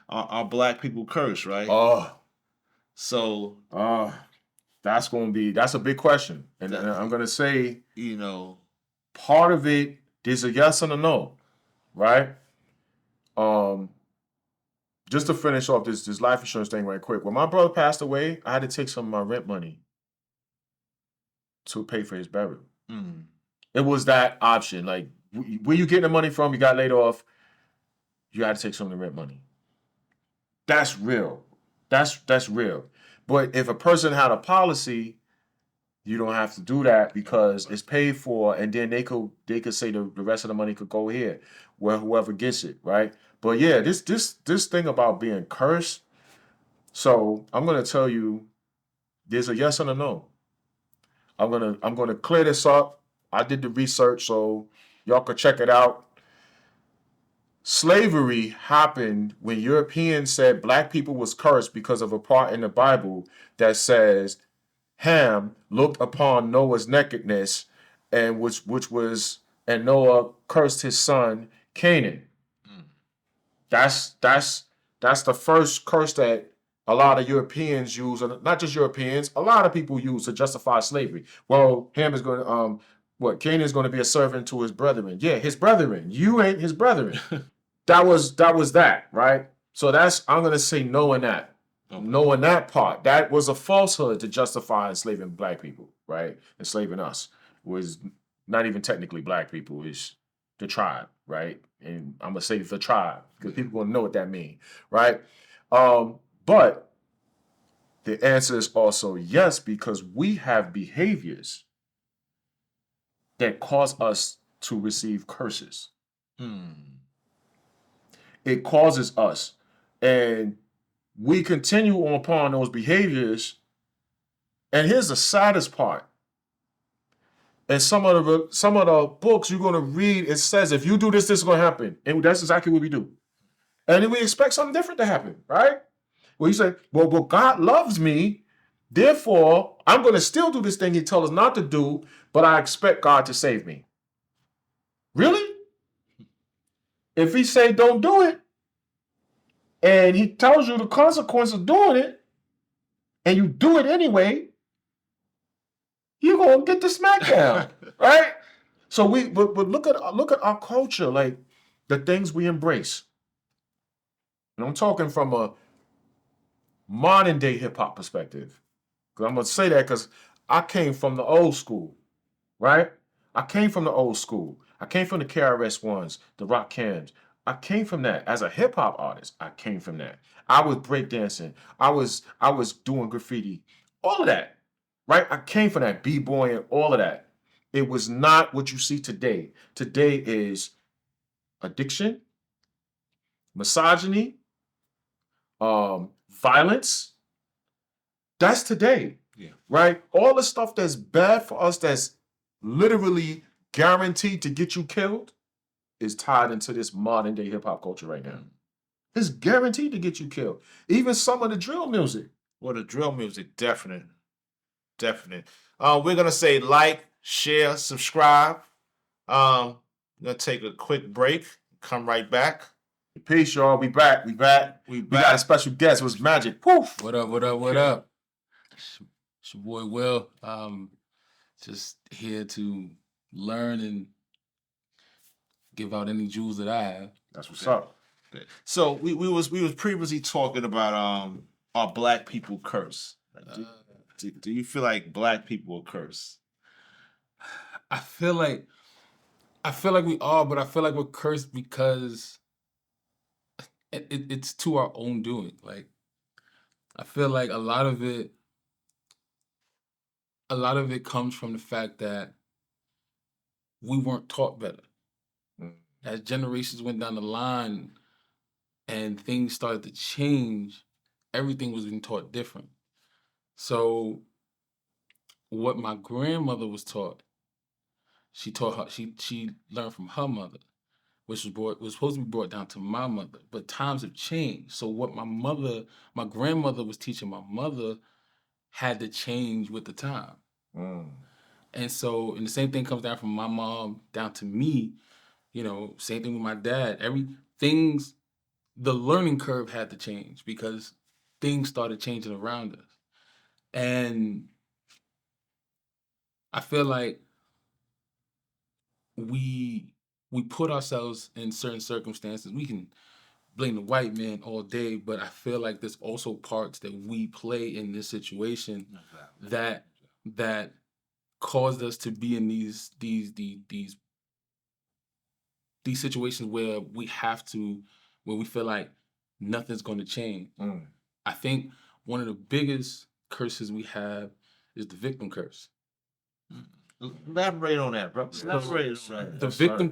are black people cursed, right? So that's a big question. And I'm going to say, part of it is a yes and a no, right? Just to finish off this life insurance thing right quick. When my brother passed away, I had to take some of my rent money to pay for his burial. It was that option. Like, where you getting the money from? You got laid off. You had to take some of the rent money. That's real. That's real. But if a person had a policy, you don't have to do that because it's paid for, and then they could say the rest of the money could go here, where whoever gets it, right? But yeah, this thing about being cursed. So I'm gonna tell you, there's a yes and a no. I'm gonna clear this up. I did the research, so y'all could check it out. Slavery happened when Europeans said black people was cursed because of a part in the Bible that says Ham looked upon Noah's nakedness, and and Noah cursed his son Canaan. That's the first curse that a lot of Europeans use, and not just Europeans, a lot of people use to justify slavery. Well, Ham is going to Canaan is going to be a servant to his brethren. Yeah, his brethren. You ain't his brethren. that was that, right? So I'm going to say no in that. Okay. No in that part. That was a falsehood to justify enslaving black people, right? Enslaving us was not even technically black people. It's the tribe, right? And I'm going to say the tribe because people going to know what that means, right? But the answer is also yes, because we have behaviors that cause us to receive curses. It causes us. And we continue upon those behaviors. And here's the saddest part. And some of the books you're going to read, it says, if you do this, this is going to happen. And that's exactly what we do. And then we expect something different to happen, right? Well, you say, well, God loves me. Therefore, I'm going to still do this thing he told us not to do, but I expect God to save me. Really? If he say don't do it, and he tells you the consequence of doing it, and you do it anyway, you're gonna get the smackdown, right? So but look at our culture, like the things we embrace. And I'm talking from a modern day hip hop perspective. Because I'm gonna say that because I came from the old school, right? I came from the old school. I came from the KRS Ones, the Rock Cams. I came from that as a hip hop artist. I came from that. I was breakdancing. I was doing graffiti. All of that, right? I came from that b-boy and all of that. It was not what you see today. Today is addiction, misogyny, violence. That's today, right? All the stuff that's bad for us, that's literally guaranteed to get you killed, is tied into this modern day hip hop culture right now. It's guaranteed to get you killed. Even some of the drill music. Well, the drill music, definite. We're gonna say like, share, subscribe. We're gonna take a quick break. Come right back. Peace, y'all. We back. We got a special guest. It was Magic. Poof. What up? It's your boy Will. Just here to learn and give out any jewels that I have. That's what's up. Okay. So we was previously talking about are black people cursed? Do you feel like black people are cursed? I feel like we are, but I feel like we're cursed because it's to our own doing. Like, I feel like a lot of it comes from the fact that we weren't taught better. As generations went down the line and things started to change, everything was being taught different. So what my grandmother was taught, she learned from her mother, which was supposed to be brought down to my mother. But times have changed. So what my grandmother was teaching my mother had to change with the time. And the same thing comes down from my mom down to me. Same thing with my dad. Things the learning curve had to change because things started changing around us. And I feel like we put ourselves in certain circumstances. We can blame the white man all day, but I feel like there's also parts that we play in this situation that caused us to be in these situations where we feel like nothing's going to change. I think one of the biggest curses we have is the victim curse. Elaborate on that, bro. Elaborate on that. The victim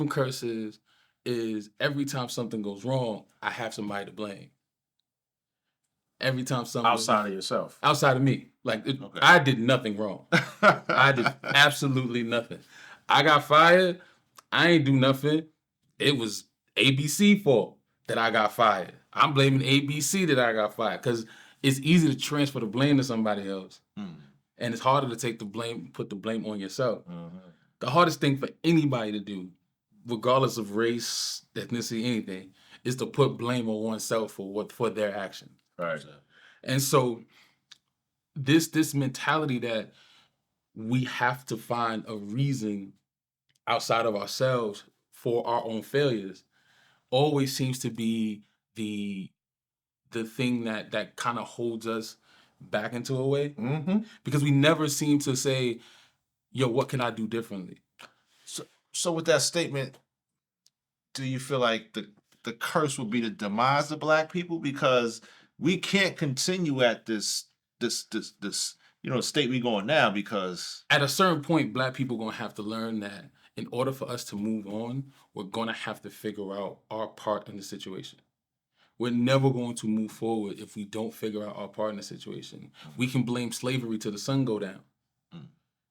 curses is every time something goes wrong, I have somebody to blame. Every time something Outside of yourself. outside of me, like I did nothing wrong. I did absolutely nothing. I got fired. I ain't do nothing. It was ABC fault that I got fired. I'm blaming ABC that I got fired because it's easy to transfer the blame to somebody else, and it's harder to take the blame, put the blame on yourself. The hardest thing for anybody to do, regardless of race, ethnicity, anything, is to put blame on oneself for their actions. Right. And so this mentality that we have to find a reason outside of ourselves for our own failures always seems to be the thing that kind of holds us back into a way. Because we never seem to say, yo, what can I do differently? So with that statement, do you feel like the curse will be the demise of Black people? Because we can't continue at this state we going now, because At a certain point, Black people are going to have to learn that in order for us to move on, we're going to have to figure out our part in the situation. We're never going to move forward if we don't figure out our part in the situation. We can blame slavery till the sun go down.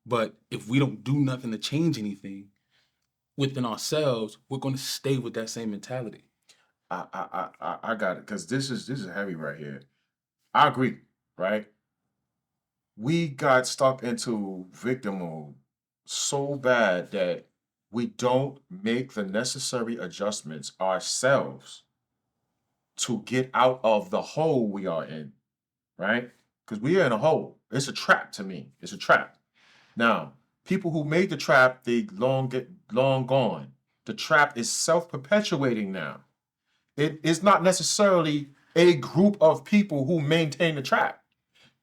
But if we don't do nothing to change anything within ourselves, we're going to stay with that same mentality. I got it, because this is heavy right here. I agree, right? We got stuck into victim mode so bad that we don't make the necessary adjustments ourselves to get out of the hole we are in, right? Because we are in a hole. It's a trap to me. It's a trap. Now, people who made the trap, they long gone. The trap is self-perpetuating now. It is not necessarily a group of people who maintain the trap.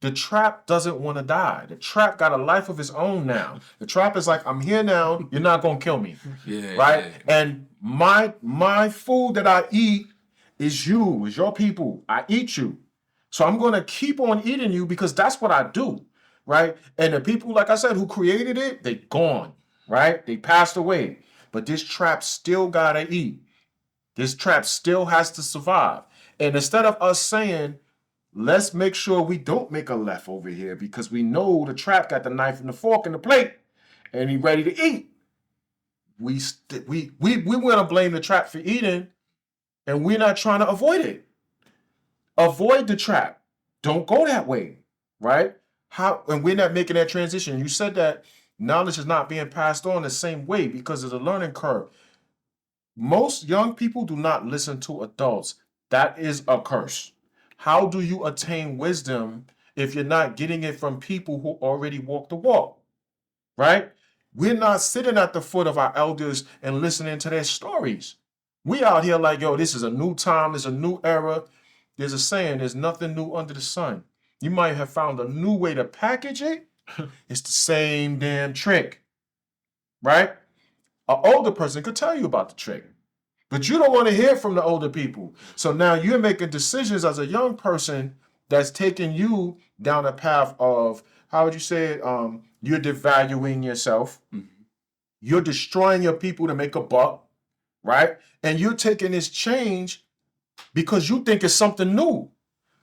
The trap doesn't want to die. The trap got a life of its own now. The trap is like, I'm here now, you're not gonna kill me. Right? Yeah. And my food that I eat is you, is your people. I eat you. So I'm gonna keep on eating you because that's what I do. Right? And the people, like I said, who created it, they gone. Right? They passed away. But this trap still gotta eat. This trap still has to survive. And instead of us saying, let's make sure we don't make a left over here because we know the trap got the knife and the fork and the plate and he's ready to eat. We want to blame the trap for eating, and we're not trying to avoid it. Avoid the trap. Don't go that way, right? And we're not making that transition. You said that knowledge is not being passed on the same way because of the learning curve. Most young people do not listen to adults. That is a curse. How do you attain wisdom if you're not getting it from people who already walk the walk, right? We're not sitting at the foot of our elders and listening to their stories. We out here like, yo, this is a new time, there's a new era. There's a saying, there's nothing new under the sun. You might have found a new way to package it. It's the same damn trick, right? An older person could tell you about the trick, but you don't want to hear from the older people. So now you're making decisions as a young person that's taking you down a path of, how would you say it? You're devaluing yourself. You're destroying your people to make a buck, right? And you're taking this change because you think it's something new.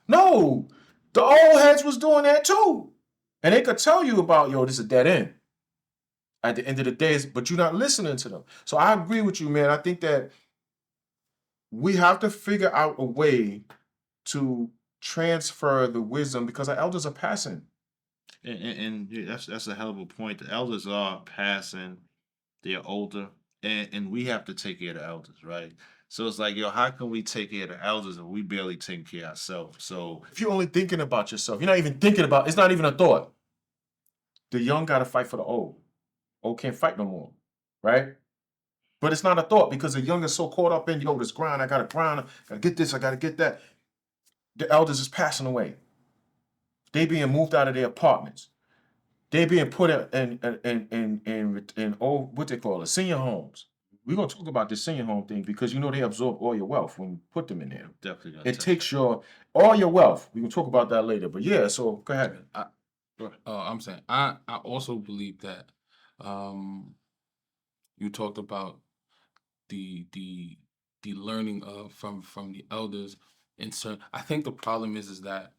No, the old heads was doing that too. And they could tell you about, yo, this is a dead end at the end of the day, but you're not listening to them. So I agree with you, man. I think that we have to figure out a way to transfer the wisdom because our elders are passing. And that's a hell of a point. The elders are passing, they're older, and we have to take care of the elders, right? So it's like, yo, how can we take care of the elders if we barely taking care of ourselves? So If you're only thinking about yourself, you're not even thinking about, it's not even a thought. The young got to fight for the old. Old can't fight no more, right? But it's not a thought because the young is so caught up in, yo, this grind, I got to grind, I got to get this, I got to get that. The elders is passing away. They being moved out of their apartments. They being put in old, what they call it, senior homes. We're going to talk about this senior home thing because you know they absorb all your wealth when you put them in there. definitely gonna It touch takes all your wealth. We can talk about that later. But yeah, so go ahead. I'm saying I also believe that you talked about the learning of from the elders in certain. I think the problem is that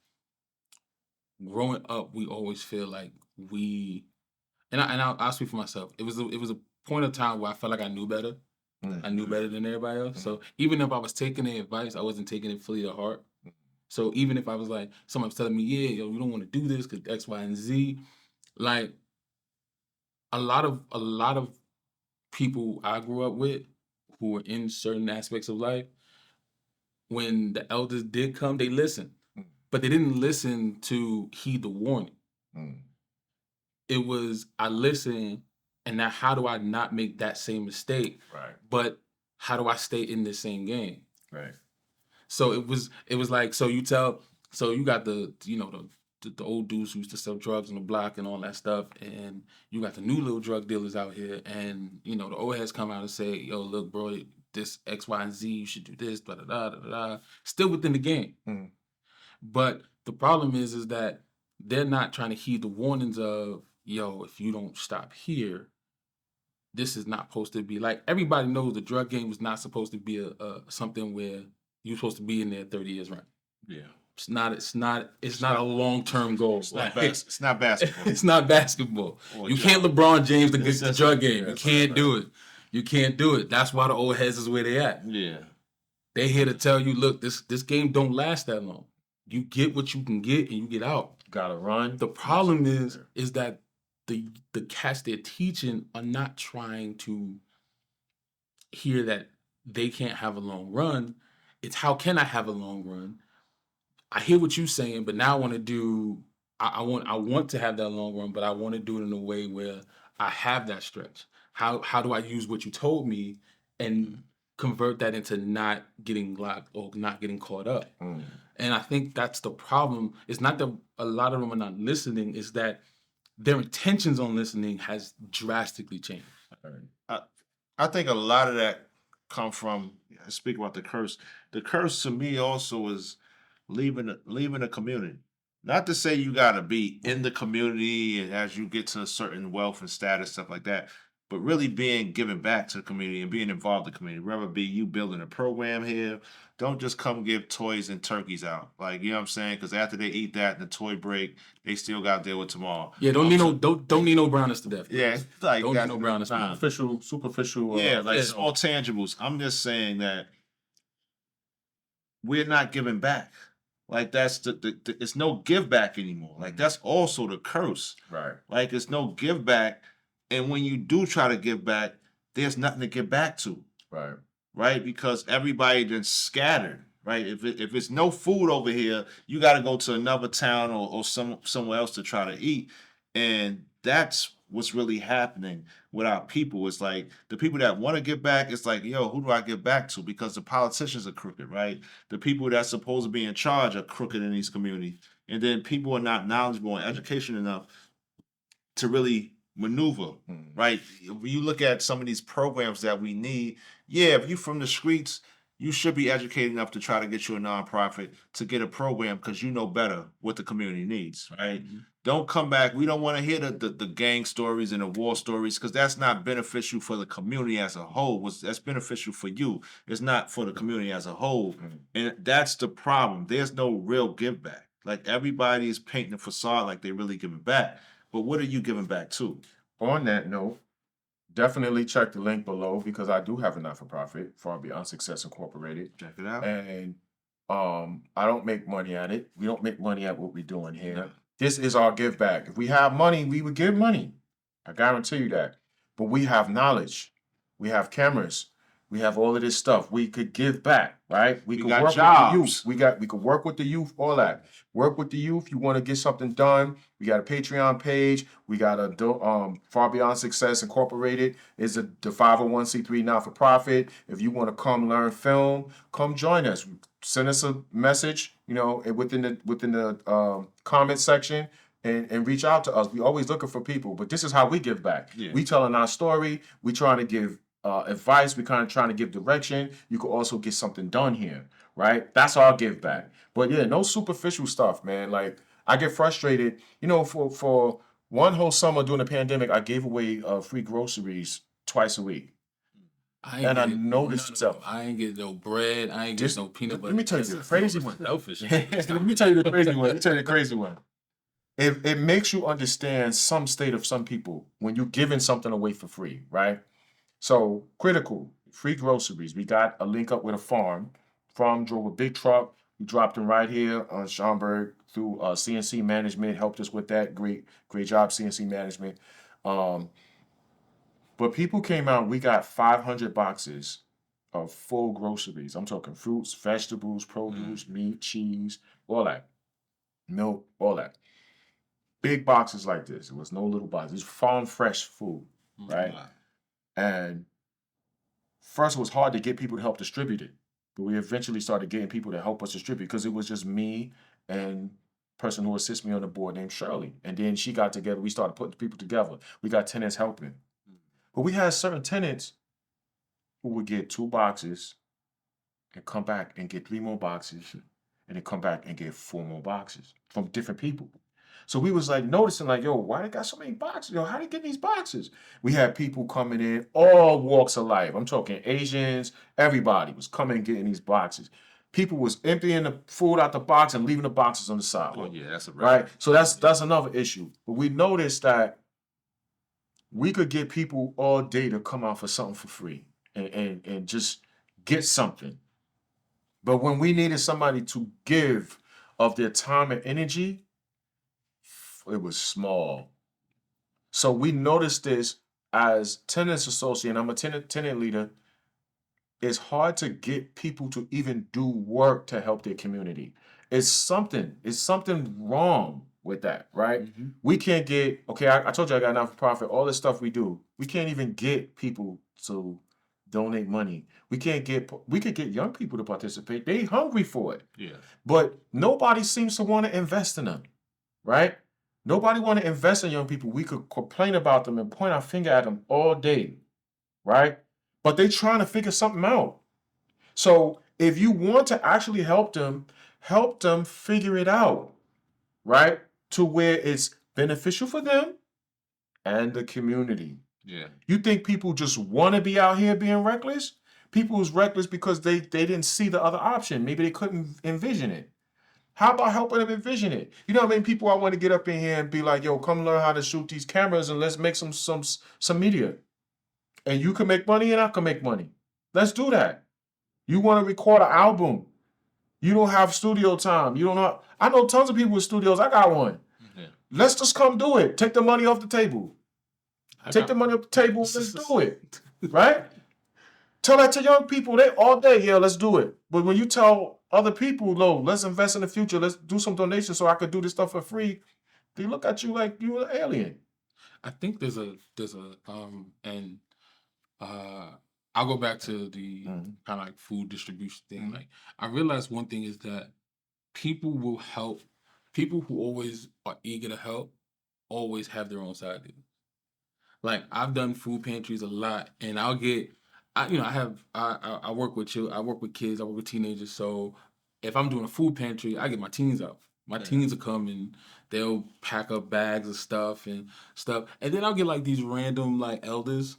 growing up we always feel like we I'll speak for myself. It was a point of time where I felt like I knew better. I knew better than everybody else. So even if I was taking the advice, I wasn't taking it fully to heart. So even if I was like, someone's telling me, yeah, yo, you don't want to do this because X, Y, and Z, like a lot of people I grew up with who were in certain aspects of life, when the elders did come, they listened. But they didn't listen to heed the warning. It was, I listened, and now how do I not make that same mistake? Right. But how do I stay in the same game? Right. So it was like, so you got the old dudes who used to sell drugs on the block and all that stuff, and you got the new little drug dealers out here, and the old heads come out and say, yo, look, bro, this X, Y, and Z, you should do this, da da da da da. Still within the game. But the problem is that they're not trying to heed the warnings of, yo, if you don't stop here, this is not supposed to be like, everybody knows the drug game is not supposed to be a something where you're supposed to be in there 30 years running. Yeah. It's not a long-term goal. It's not basketball. It's not basketball. You can't LeBron James the drug game. You can't do it. You can't do it. That's why the old heads is where they at. Yeah. They here to tell you, look, this game don't last that long. You get what you can get and you get out. Gotta run. The problem is that the cats they're teaching are not trying to hear that they can't have a long run. It's how can I have a long run? I hear what you're saying, but now I want to do. I want to have that long run, but I want to do it in a way where I have that stretch. How do I use what you told me and convert that into not getting locked or not getting caught up? And I think that's the problem. It's not that a lot of them are not listening. It's that their intentions on listening has drastically changed. I think a lot of that come from, speak about the curse. The curse to me also is leaving the community. Not to say you gotta be in the community and as you get to a certain wealth and status, stuff like that, but really being given back to the community and being involved in the community. Whether it be you building a program here, don't just come give toys and turkeys out. Like, you know what I'm saying? Because after they eat that and the toy break, they still got to deal with tomorrow. Yeah, don't need no browners to death. Yeah, like don't need no browners to death. Superficial. Yeah, like small tangibles. I'm just saying that we're not giving back. Like that's the it's no give back anymore. Like that's also the curse. Right. Like it's no give back. And when you do try to give back, there's nothing to give back to. Right. Right? Because everybody then scattered. Right? If it's no food over here, you got to go to another town or somewhere else to try to eat. And that's what's really happening with our people. It's like the people that want to give back, it's like, yo, who do I give back to? Because the politicians are crooked, right? The people that's supposed to be in charge are crooked in these communities. And then people are not knowledgeable and educated enough to really maneuver, right? When you look at some of these programs that we need, yeah, if you're from the streets, you should be educated enough to try to get you a nonprofit to get a program because you know better what the community needs, right? Don't come back. We don't want to hear the gang stories and the war stories because that's not beneficial for the community as a whole. That's beneficial for you. It's not for the community as a whole. And that's the problem. There's no real give back. Like everybody is painting a facade like they're really giving back. But what are you giving back to? On that note, definitely check the link below because I do have a not-for-profit, Far Beyond Success Incorporated. Check it out. And I don't make money at it. We don't make money at what we're doing here. No. This is our give back. If we have money, we would give money. I guarantee you that. But we have knowledge. We have cameras. We have all of this stuff. We could give back, right? We could got work jobs. with the youth. We could work with the youth, all that. Work with the youth. You want to get something done. We got a Patreon page. We got a Far Beyond Success Incorporated is the 501c3 not-for-profit. If you want to come learn film, come join us. Send us a message, within the comment section. And reach out to us. We always looking for people, but this is how we give back. Yeah. We telling our story. We trying to give advice. We kind of trying to give direction. You could also get something done here, right? That's our give back. But yeah, no superficial stuff, man. Like I get frustrated. For one whole summer during the pandemic, I gave away free groceries twice a week. I noticed stuff. I ain't get no bread. I ain't get no peanut butter. Let me tell you the crazy one. Selfish. Let me tell you the crazy one. It makes you understand some state of some people when you're giving something away for free, right? So critical, free groceries. We got a link up with a farm. Farm drove a big truck. We dropped them right here on Schaumburg through CNC Management, helped us with that. Great job, CNC Management. But people came out, we got 500 boxes of full groceries. I'm talking fruits, vegetables, produce, meat, cheese, all that. Milk, all that. Big boxes like this. It was no little boxes. It's farm fresh food, right? And first it was hard to get people to help distribute it. But we eventually started getting people to help us distribute because it was just me and person who assists me on the board named Shirley. And then she got together. We started putting people together. We got tenants helping. But we had certain tenants who would get 2 boxes and come back and get 3 more boxes and then come back and get 4 more boxes from different people. So we was like noticing like, yo, why they got so many boxes? Yo, how they get these boxes? We had people coming in, all walks of life. I'm talking Asians, everybody was coming and getting these boxes. People was emptying the food out the box and leaving the boxes on the sidewalk. Oh yeah, that's a right. So that's another issue. But we noticed that we could get people all day to come out for something for free and just get something. But when we needed somebody to give of their time and energy, it was small. So we noticed this as tenants associate. I'm a tenant leader. It's hard to get people to even do work to help their community. It's something wrong with that, right? Mm-hmm. We can't get, okay, I told you I got not-for-profit, all this stuff we do. We can't even get people to donate money. We could get young people to participate. They hungry for it. Yeah. But nobody seems to want to invest in them, right? Nobody want to invest in young people. We could complain about them and point our finger at them all day, right? But they trying to figure something out. So if you want to actually help them figure it out, right? To where it's beneficial for them and the community. Yeah. You think people just want to be out here being reckless? People who's reckless because they didn't see the other option. Maybe they couldn't envision it. How about helping them envision it? You know how many people I want to get up in here and be like, yo, come learn how to shoot these cameras and let's make some media. And you can make money and I can make money. Let's do that. You want to record an album. You don't have studio time. You don't know. I know tons of people with studios. I got one. Yeah. Let's just come do it. Take the money off the table. Take the money off the table. Let's do it. Right? Tell that to young people. They all day, yeah, let's do it. But when you tell other people, no, let's invest in the future. Let's do some donations so I could do this stuff for free. They look at you like you're an alien. I think I'll go back to the kind of like food distribution thing. Like I realized one thing is that people will help. People who always are eager to help always have their own side deal. Like I've done food pantries a lot, and I work with children, I work with kids, I work with teenagers. So if I'm doing a food pantry, I get my teens out. My teens will come and they'll pack up bags of stuff, and then I'll get like these random like elders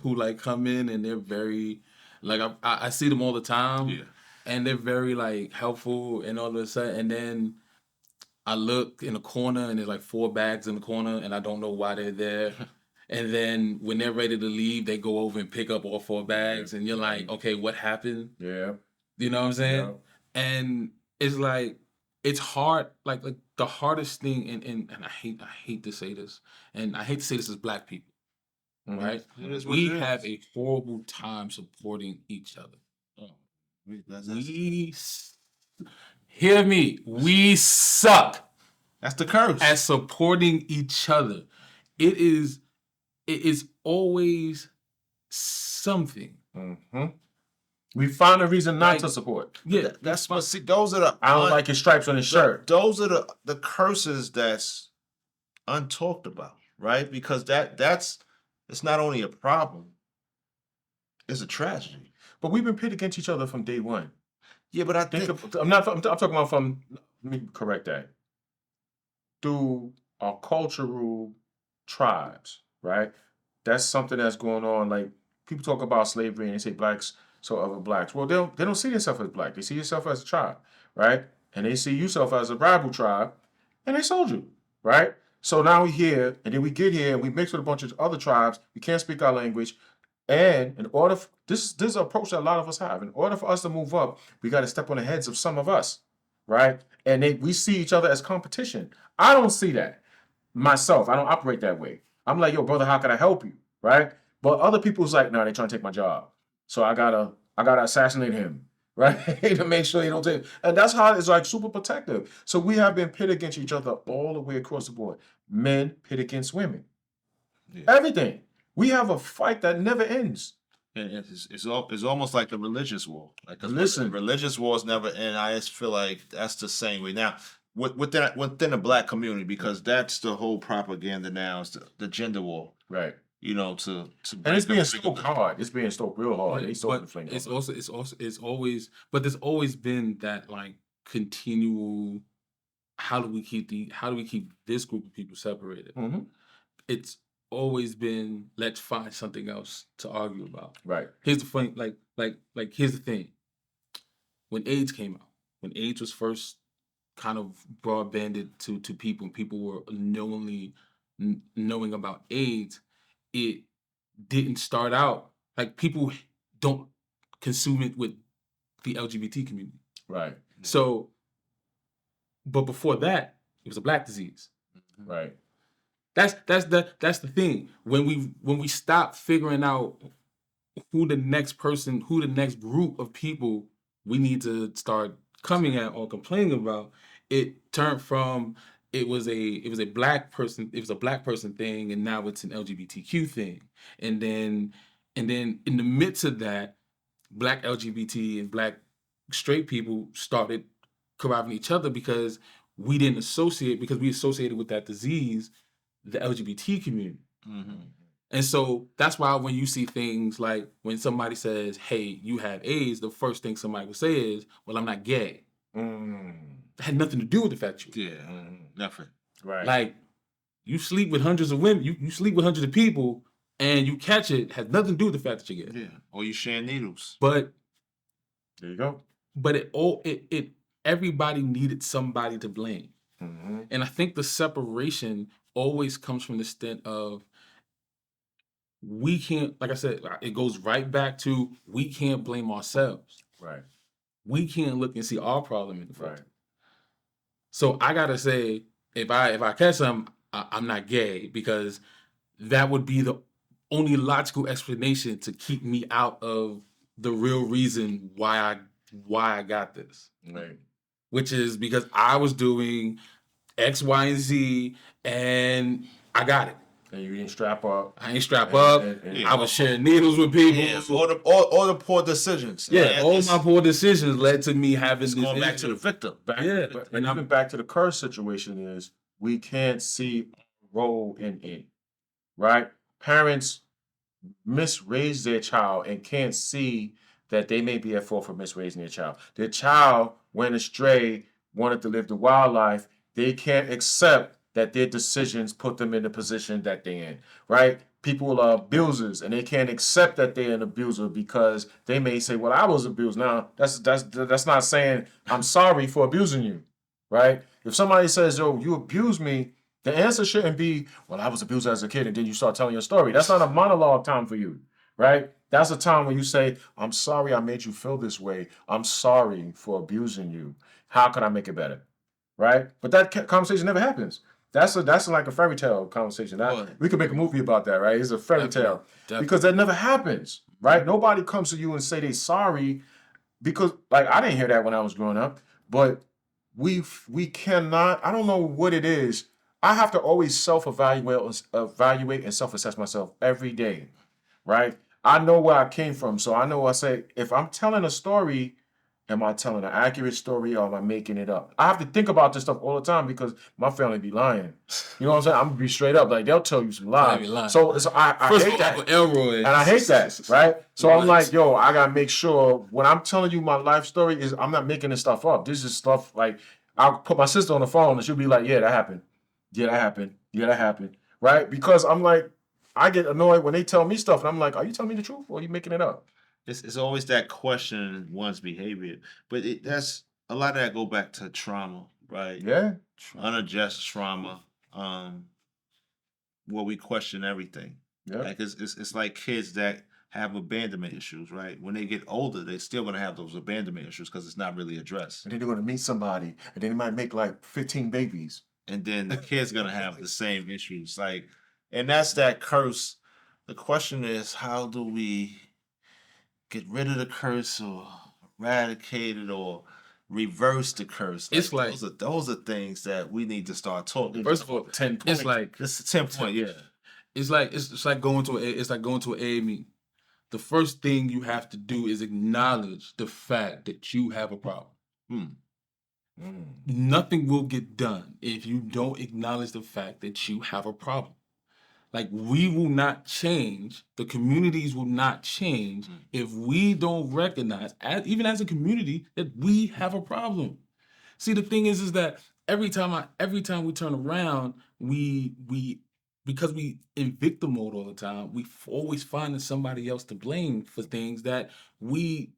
who like come in and they're very like I see them all the time, and they're very like helpful and all of a sudden, and then I look in the corner and there's like 4 bags in the corner and I don't know why they're there. And then when they're ready to leave, they go over and pick up all 4 bags and you're like, okay, what happened? Yeah. You know what I'm saying? Yeah. And it's like, it's hard, like the hardest thing, and I hate to say this, and I hate to say this as Black people, right? It is what We it is. have a horrible time supporting each other. Hear me. We suck That's the curse. at supporting each other. It is always something. We find a reason not Like, to support. Yeah, That's but see, those are the I don't like his stripes on his shirt. Those are the curses that's untalked about, right? Because that's it's not only a problem, it's a tragedy. But we've been pitted against each other from day one. Yeah, but I think I'm talking about from, let me correct that. Through our cultural tribes, right? That's something that's going on. Like, people talk about slavery and they say blacks so other blacks. Well, they don't see themselves as black. They see themselves as a tribe, right? And they see yourself as a rival tribe, and they sold you, right? So now we're here, and then we get here, and we mix with a bunch of other tribes. We can't speak our language. And in order, this is an approach that a lot of us have. In order for us to move up, we got to step on the heads of some of us, right? And we see each other as competition. I don't see that myself. I don't operate that way. I'm like, yo, brother, how can I help you, right? But other people's like, no, they're trying to take my job, so I gotta assassinate him, right, to make sure he don't take. And that's how it's like super protective. So we have been pitted against each other all the way across the board. Men pit against women. Yeah. Everything. We have a fight that never ends. And it's almost like the religious war. Like the Listen, religious wars never end. I just feel like that's the same way now within the black community, because that's the whole propaganda now. Is the gender war, right? You know, to and it's being stoked hard. It's being stoked real hard. It's always, but there's always been that like continual. How do we keep this group of people separated? Mm-hmm. It's always been, let's find something else to argue about. Right. Here's the funny, like here's the thing. When AIDS came out, when AIDS was first kind of broadbanded to people, and people were knowing about AIDS, it didn't start out like people don't consume it with the LGBT community. Right. So, but before that, it was a black disease. Right. That's the thing. When we stop figuring out who the next group of people we need to start coming at or complaining about, it turned from it was a black person thing, and now it's an LGBTQ thing. And then in the midst of that, black LGBT and black straight people started corrupting each other because we associated with that disease the LGBT community. Mm-hmm. And so that's why when you see things like when somebody says, hey, you have AIDS, the first thing somebody will say is, well, I'm not gay. That had nothing to do with the fact you. Yeah, nothing. Right. Like, you sleep with hundreds of women, you sleep with hundreds of people, and you catch it, has nothing to do with the fact that you're gay. Yeah. Or you share needles. But there you go. But everybody needed somebody to blame. Mm-hmm. And I think the separation always comes from the stint of we can't, like I said, it goes right back to we can't blame ourselves. Right. We can't look and see our problem in the front. Right. So I gotta say, if I catch them, I'm not gay, because that would be the only logical explanation to keep me out of the real reason why I got this. Right. Which is because I was doing X, Y, and Z, and I got it. And you didn't strap up. I ain't strap up. I was sharing needles with people. Yeah, all the poor decisions. Yeah, all my poor decisions led to me having this going back issue. to the victim. And even back to the curse situation is we can't see a role in it, right? Parents misraise their child and can't see that they may be at fault for misraising their child. Their child went astray, wanted to live the wild life. They can't accept that their decisions put them in the position that they're in, right? People are abusers, and they can't accept that they're an abuser because they may say, well, I was abused. Now, that's not saying I'm sorry for abusing you, right? If somebody says, oh, you abused me, the answer shouldn't be, well, I was abused as a kid, and then you start telling your story. That's not a monologue time for you, right? That's a time when you say, I'm sorry I made you feel this way. I'm sorry for abusing you. How can I make it better, right? But that conversation never happens. That's like a fairy tale conversation. We could make a movie about that, right? It's a fairy tale because that never happens, right? Nobody comes to you and say they sorry because, like, I didn't hear that when I was growing up, but we cannot. I don't know what it is. I have to always evaluate and self-assess myself every day, right? I know where I came from, so I know I say if I'm telling a story, am I telling an accurate story or am I making it up? I have to think about this stuff all the time because my family be lying. You know what I'm saying? I'm gonna be straight up. Like they'll tell you some lies. So I hate that. Uncle Elroy. And I hate that, right? So I'm like, yo, I gotta make sure when I'm telling you my life story is I'm not making this stuff up. This is stuff like I'll put my sister on the phone and she'll be like, yeah, that happened. Yeah, that happened. Yeah, that happened. Right? Because I'm like, I get annoyed when they tell me stuff and I'm like, are you telling me the truth or are you making it up? It's always that question in one's behavior, but that's a lot of that go back to trauma, right? Yeah. Unaddressed trauma, where we question everything. Yeah. Like it's like kids that have abandonment issues, right? When they get older, they're still gonna have those abandonment issues because it's not really addressed. And then they're gonna meet somebody, and then they might make like 15 babies. And then the kid's gonna have the same issues, like, and that's that curse. The question is, how do we get rid of the curse or eradicate it or reverse the curse? It's like those are things that we need to start talking. First of all, 10 points. it's like this is 10 point, yeah. It's like going to a AA meeting. The first thing you have to do is acknowledge the fact that you have a problem. Nothing will get done if you don't acknowledge the fact that you have a problem. Like, we will not change, the communities will not change if we don't recognize, even as a community, that we have a problem. See, the thing is that every time we turn around, we because we in victim mode all the time, we always finding somebody else to blame for things that we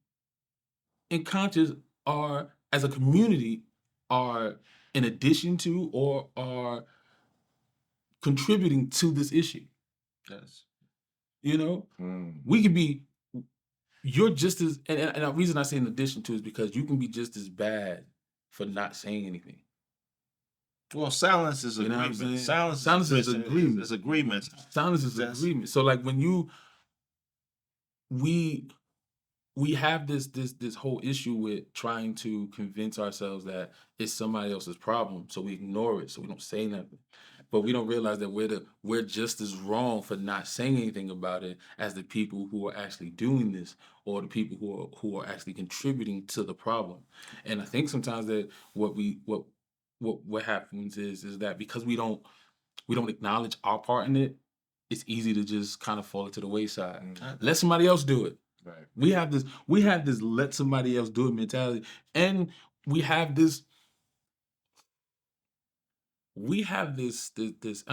in conscious are, as a community, are in addition to or are contributing to this issue. Yes. You know, we could be, you're just as, and the reason I say in addition to is because you can be just as bad for not saying anything. Well, silence is agreement. Silence is agreement. It's agreement. Silence is agreement. So like when we have this whole issue with trying to convince ourselves that it's somebody else's problem, so we ignore it, so we don't say nothing. But we don't realize that we're just as wrong for not saying anything about it as the people who are actually doing this, or the people who are actually contributing to the problem. And I think sometimes that what happens is that because we don't acknowledge our part in it, it's easy to just kind of fall to the wayside. Let somebody else do it. Right. We have this let somebody else do it mentality, and we have this I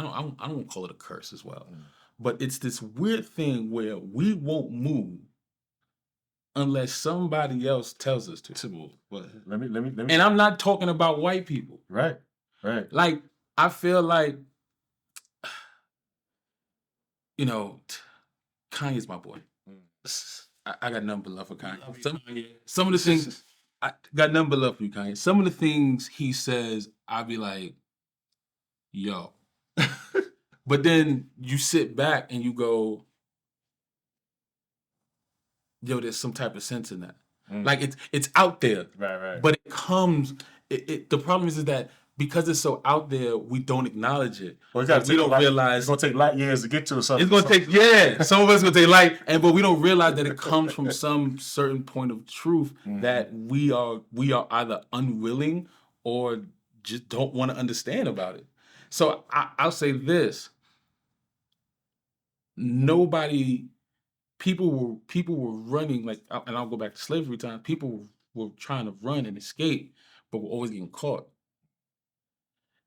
don't want to call it a curse as well, but it's this weird thing where we won't move unless somebody else tells us to move. Let me. And I'm not talking about white people. Right. Like, I feel like, you know, Kanye's my boy. I got nothing but love for Kanye. Some of the things, I got nothing but love for you, Kanye. Some of the things he says, I'll be like, yo. But then you sit back and you go, yo, there's some type of sense in that. Like, it's out there. Right. But it comes, the problem is that because it's so out there, we don't acknowledge it. Well, we don't realize it's gonna take light years to get to something. It's gonna take, some of us gonna take light, but we don't realize that it comes from some certain point of truth that we are either unwilling or just don't want to understand about it. So I'll say this: people were running, like, and I'll go back to slavery time. People were trying to run and escape, but were always getting caught.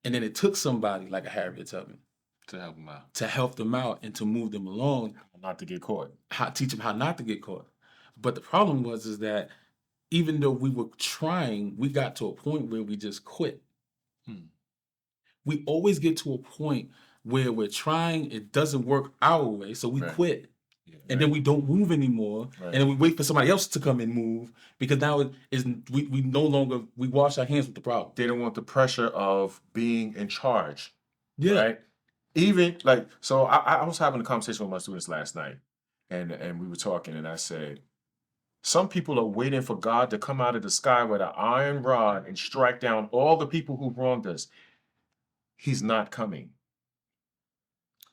And then it took somebody like a Harriet Tubman to help them out, and to move them along, not to get caught, teach them how not to get caught. But the problem was that even though we were trying, we got to a point where we just quit. We always get to a point where we're trying, it doesn't work our way, so we quit. And then we don't move anymore, and then we wait for somebody else to come and move, because now we no longer, we wash our hands with the problem. They don't want the pressure of being in charge. Yeah. Right? Even like, so I was having a conversation with my students last night, and we were talking, and I said, some people are waiting for God to come out of the sky with an iron rod and strike down all the people who wronged us. He's not coming.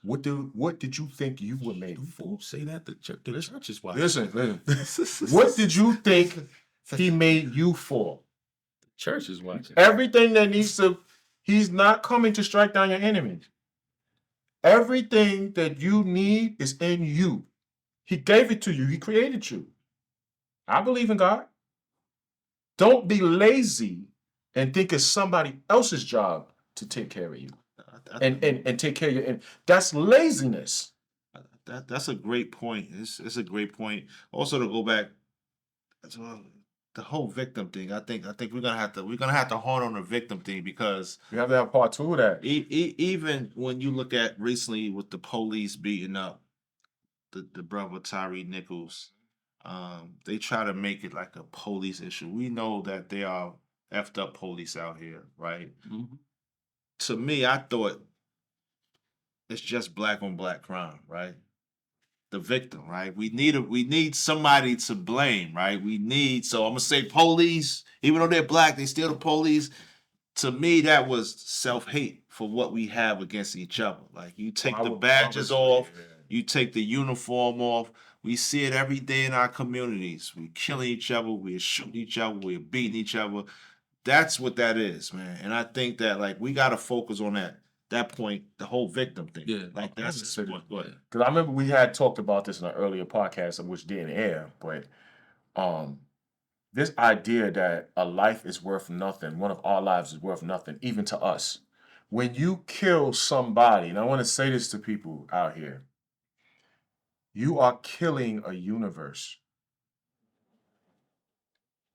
What did you think you were made for? Don't say that. The church is watching. Listen. What did you think he made you for? The church is watching. Everything that needs to, he's not coming to strike down your enemies. Everything that you need is in you. He gave it to you. He created you. I believe in God. Don't be lazy and think it's somebody else's job to take care of you and take care of you. And that's laziness. That's a great point. It's a great point. Also, to go back to the whole victim thing, I think we're gonna have to hone on the victim thing, because We have to have part 2 of that. even when you look at recently with the police beating up the brother Tyree Nichols, they try to make it like a police issue. We know that there are effed up police out here, right? Mhm. To me, I thought it's just black on black crime, right? The victim, right? We need somebody to blame, right? So I'm gonna say police, even though they're black, they still the police. To me, that was self-hate for what we have against each other. Like, you take the badges off, you take the uniform off. We see it every day in our communities. We killing each other, we're shooting each other, we're beating each other. That's what that is, man. And I think that, like, we gotta focus on that point, the whole victim thing. Yeah, Like, that's yeah. Because I remember we had talked about this in an earlier podcast, which didn't air, but this idea that a life is worth nothing, one of our lives is worth nothing, even to us. When you kill somebody, and I want to say this to people out here, you are killing a universe.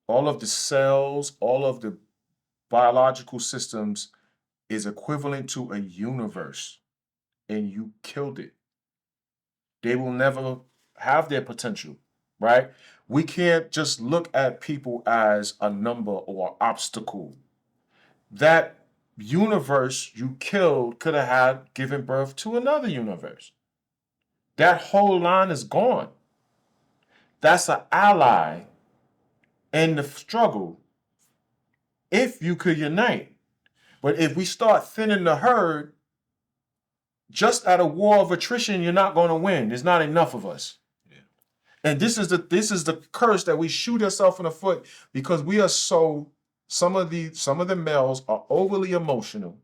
All of the cells, all of the biological systems is equivalent to a universe, and you killed it. They will never have their potential, right? We can't just look at people as a number or an obstacle. That universe you killed could have had given birth to another universe. That whole line is gone. That's an ally in the struggle if you could unite. But if we start thinning the herd, just at a war of attrition, you're not going to win. There's not enough of us. Yeah. And this is the curse that we shoot ourselves in the foot, because we are so, some of the males are overly emotional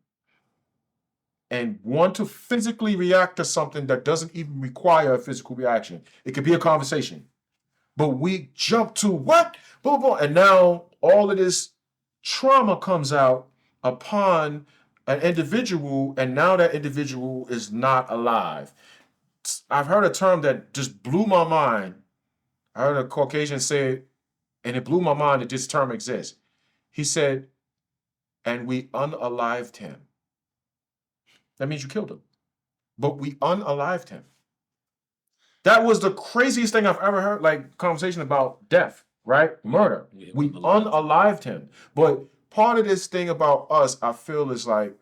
and want to physically react to something that doesn't even require a physical reaction. It could be a conversation. But we jump to what? Boom, boom. And now all of this trauma comes out upon an individual, and now that individual is not alive. I've heard a term that just blew my mind. I heard a Caucasian say it, and it blew my mind that this term exists. He said, and we unalived him. That means you killed him. But we unalived him. That was the craziest thing I've ever heard, like conversation about death, right? Murder. Yeah, We unalived him. But part of this thing about us, I feel, is like,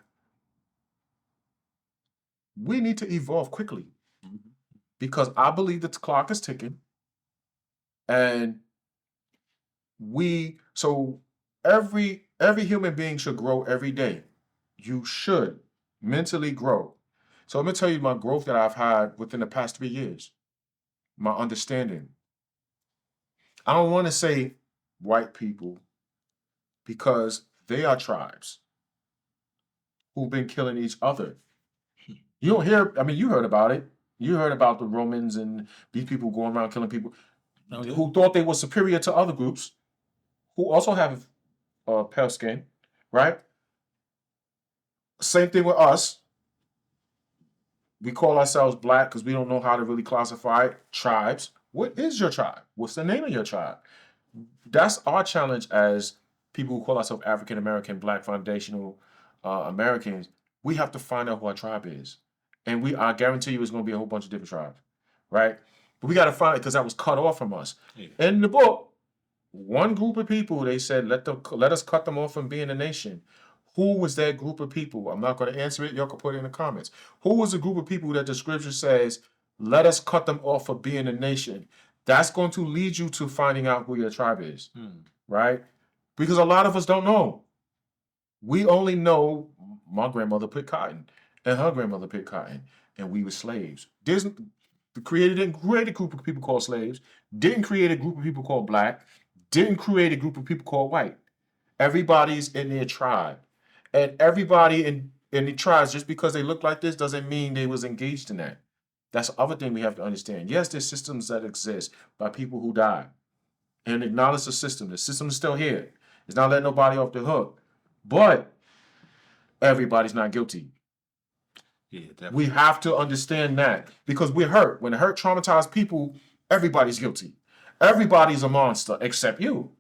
we need to evolve quickly, because I believe that the clock is ticking, and every human being should grow every day. You should mentally grow. So let me tell you my growth that I've had within the past 3 years. My understanding. I don't want to say white people, because they are tribes who've been killing each other. You don't hear, I mean, you heard about it. You heard about the Romans and these people going around killing people who thought they were superior to other groups who also have pale skin, right? Same thing with us. We call ourselves black because we don't know how to really classify it. Tribes. What is your tribe? What's the name of your tribe? That's our challenge as people who call ourselves African American, Black foundational Americans. We have to find out who our tribe is. And I guarantee you it's going to be a whole bunch of different tribes, right? But we got to find it, because that was cut off from us. Yeah. In the book, one group of people, they said, let us cut them off from being a nation. Who was that group of people? I'm not going to answer it. Y'all can put it in the comments. Who was the group of people that the scripture says, let us cut them off for being a nation? That's going to lead you to finding out who your tribe is, right? Because a lot of us don't know. We only know my grandmother picked cotton and her grandmother picked cotton, and we were slaves. The creator didn't create a group of people called slaves, didn't create a group of people called black, didn't create a group of people called white. Everybody's in their tribe. And everybody in the tribes, just because they look like this doesn't mean they was engaged in that. That's the other thing we have to understand. Yes, there's systems that exist by people who died. And acknowledge the system. The system is still here. It's not letting nobody off the hook. But everybody's not guilty. Yeah, definitely. We have to understand that because we're hurt. When hurt, traumatized people, everybody's guilty. Everybody's a monster except you,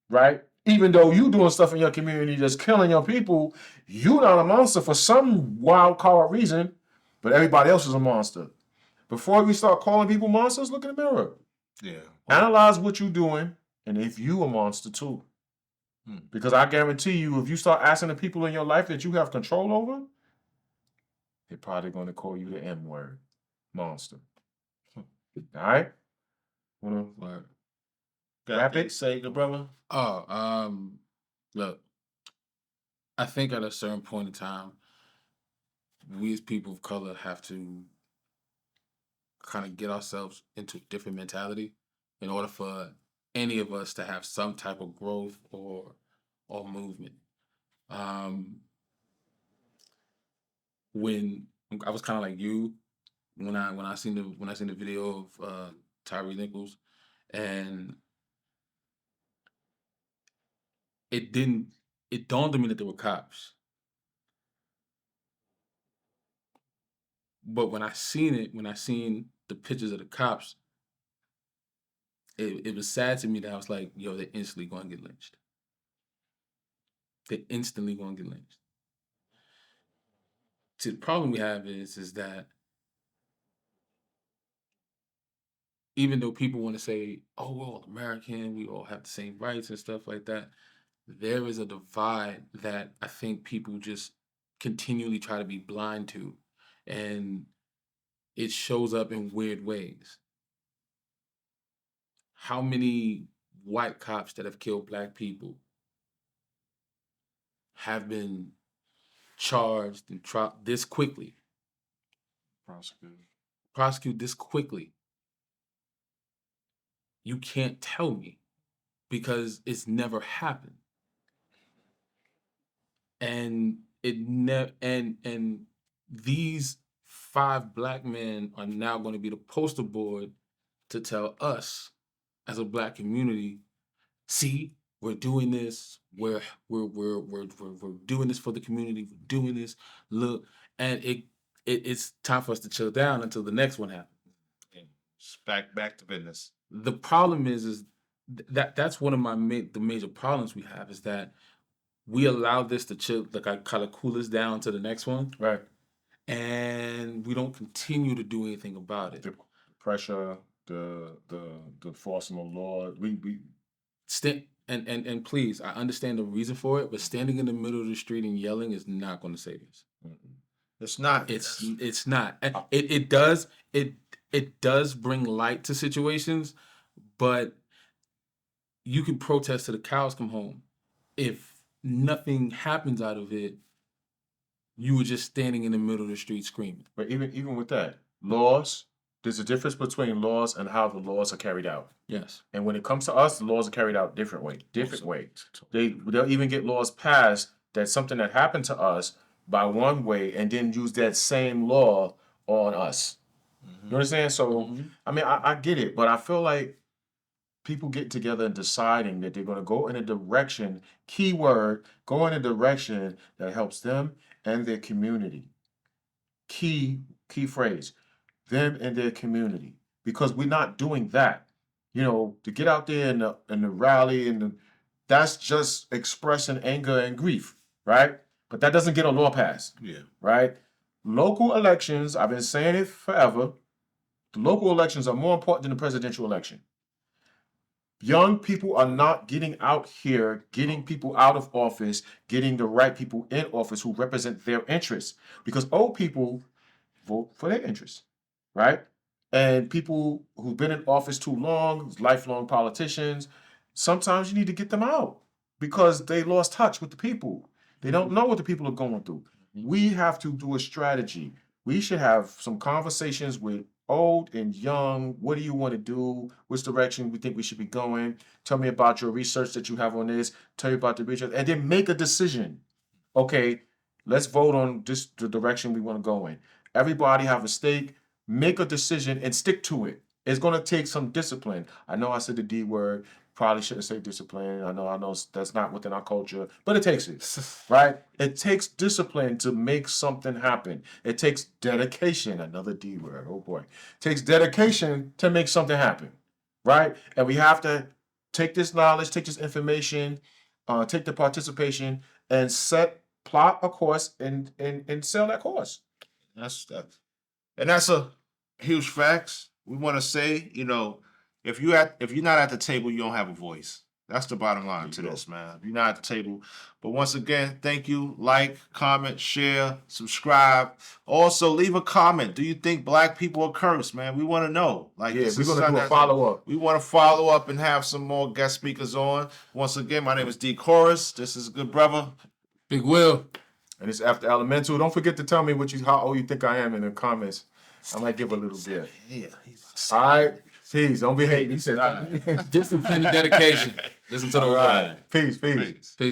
right? Even though you doing stuff in your community that's killing your people, you not a monster for some wild card reason, but everybody else is a monster. Before we start calling people monsters, look in the mirror. Yeah. Analyze what you're doing and if you a monster too. Because I guarantee you, if you start asking the people in your life that you have control over, they're probably going to call you the M word, monster. All right? Wanna wrap it? Say the brother. Look, I think at a certain point in time, we as people of color have to kind of get ourselves into a different mentality in order for any of us to have some type of growth or movement. When I was kind of like you, when I seen the video of Tyree Nichols, and it dawned on me that there were cops. But when I seen the pictures of the cops, it was sad to me that I was like, yo, they're instantly going to get lynched. They're instantly going to get lynched. See, the problem we have is that even though people want to say, oh, we're all American, we all have the same rights and stuff like that, there is a divide that I think people just continually try to be blind to. And it shows up in weird ways. How many white cops that have killed black people have been charged and tried this quickly? Prosecuted this quickly. You can't tell me because it's never happened. And and these 5 black men are now going to be the poster board to tell us as a black community, see, we're doing this, we're doing this for the community, we're doing this, look, and it's time for us to chill down until the next one happens. Back to business. The problem is that's one of the major problems we have is that we allow this to chill, like I kind of cool us down to the next one, Right. and we don't continue to do anything about it. The pressure, the forcing of law. We and please, I understand the reason for it, but standing in the middle of the street and yelling is not going to save us. It's not. It's not. It does bring light to situations, but you can protest till the cows come home. If nothing happens out of it, you were just standing in the middle of the street screaming. But even with that, laws, there's a difference between laws and how the laws are carried out. Yes. And when it comes to us, the laws are carried out different way. They'll even get laws passed that something that happened to us by one way and then use that same law on us. You understand? So, I mean, I get it, but I feel like people get together and deciding that they're going to go in a direction, keyword, go in a direction that helps them and their community. Key phrase, them and their community. Because we're not doing that. You know, to get out there in the rally, that's just expressing anger and grief, right? But that doesn't get a law passed. Yeah. Right? Local elections, I've been saying it forever, the local elections are more important than the presidential election. Young people are not getting out here, getting people out of office, getting the right people in office who represent their interests. Because old people vote for their interests, right? And people who've been in office too long, lifelong politicians, sometimes you need to get them out because they lost touch with the people. They don't know what the people are going through. We have to do a strategy. We should have some conversations with old and young. What do you want to do? Which direction we think we should be going? Tell me about your research that you have on this. Tell you about the research, and then make a decision. Okay, let's vote on this the direction we want to go in. Everybody have a stake. Make a decision and stick to it. It's going to take some discipline. I know I said the D word. Probably shouldn't say discipline. I know that's not within our culture, but it takes it, right? It takes discipline to make something happen. It takes dedication. Another D word. Oh boy. It takes dedication to make something happen, right? And we have to take this knowledge, take this information, take the participation, and plot a course and sell that course. That's a huge facts. We want to say, if you're not at the table, you don't have a voice. That's the bottom line to this, man. If you're not at the table. But once again, thank you. Like, comment, share, subscribe. Also, leave a comment. Do you think black people are cursed, man? We want to know. We're gonna do a follow-up. We want to follow up and have some more guest speakers on. Once again, my name is D. Chorus. This is a good brother. Big Will. And it's after elemental. Don't forget to tell me how old you think I am in the comments. I might give a little bit. Yeah. All right. Peace. Don't be hating. He said, all right. Discipline and dedication. Listen to the All word. right. Peace. Peace. Peace.